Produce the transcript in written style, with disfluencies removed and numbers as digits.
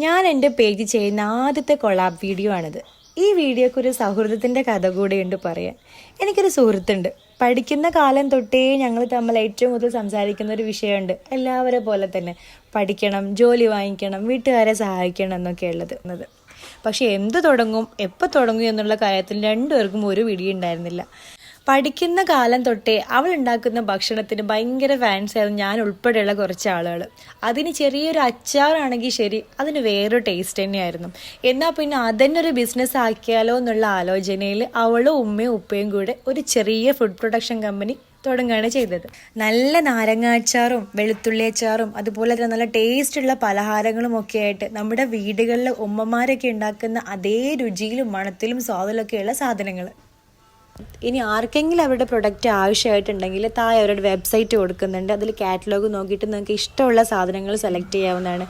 ഞാൻ എൻ്റെ പേജ് ചെയ്യുന്ന ആദ്യത്തെ കൊളാബ് വീഡിയോ ആണിത്. ഈ വീഡിയോക്ക് ഒരു സൗഹൃദത്തിൻ്റെ കഥ കൂടെയുണ്ട് പറയാൻ. എനിക്കൊരു സുഹൃത്തുണ്ട്. പഠിക്കുന്ന കാലം തൊട്ടേ ഞങ്ങൾ തമ്മിൽ ഏറ്റവും കൂടുതൽ സംസാരിക്കുന്ന ഒരു വിഷയമുണ്ട്. എല്ലാവരെ പോലെ തന്നെ പഠിക്കണം, ജോലി വാങ്ങിക്കണം, വീട്ടുകാരെ സഹായിക്കണം എന്നൊക്കെ ഉള്ളത്. പക്ഷെ എന്ത് തുടങ്ങും, എപ്പോൾ തുടങ്ങും എന്നുള്ള കാര്യത്തിൽ രണ്ടുപേർക്കും ഒരു പിടിയുണ്ടായിരുന്നില്ല. പഠിക്കുന്ന കാലം തൊട്ടേ അവൾ ഉണ്ടാക്കുന്ന ഭക്ഷണത്തിന് ഭയങ്കര ഫാൻസായിരുന്നു ഞാൻ ഉൾപ്പെടെയുള്ള കുറച്ച് ആളുകൾ. അതിന് ചെറിയൊരു അച്ചാറാണെങ്കിൽ ശരി, അതിന് വേറൊരു ടേസ്റ്റ് തന്നെയായിരുന്നു. എന്നാൽ പിന്നെ അതന്നെ ഒരു ബിസിനസ് ആക്കിയാലോ എന്നുള്ള ആലോചനയിൽ അവളും ഉമ്മയും ഉപ്പയും കൂടെ ഒരു ചെറിയ ഫുഡ് പ്രൊഡക്ഷൻ കമ്പനി തുടങ്ങുകയാണ് ചെയ്തത്. നല്ല നാരങ്ങ അച്ചാറും വെളുത്തുള്ളി അച്ചാറും അതുപോലെ തന്നെ നല്ല ടേസ്റ്റുള്ള പലഹാരങ്ങളും ഒക്കെ ആയിട്ട് നമ്മുടെ വീടുകളിൽ ഉമ്മമാരൊക്കെ ഉണ്ടാക്കുന്ന അതേ രുചിയിലും മണത്തിലും സ്വാദിലൊക്കെയുള്ള സാധനങ്ങൾ. ഇനി ആർക്കെങ്കിലും അവരുടെ പ്രൊഡക്റ്റ് ആവശ്യമായിട്ടുണ്ടെങ്കിൽ താഴെ അവരുടെ വെബ്സൈറ്റ് കൊടുക്കുന്നുണ്ട്. അതിൽ കാറ്റലോഗ് നോക്കിയിട്ട് നിങ്ങൾക്ക് ഇഷ്ടമുള്ള സാധനങ്ങൾ സെലക്ട് ചെയ്യാവുന്നതാണ്.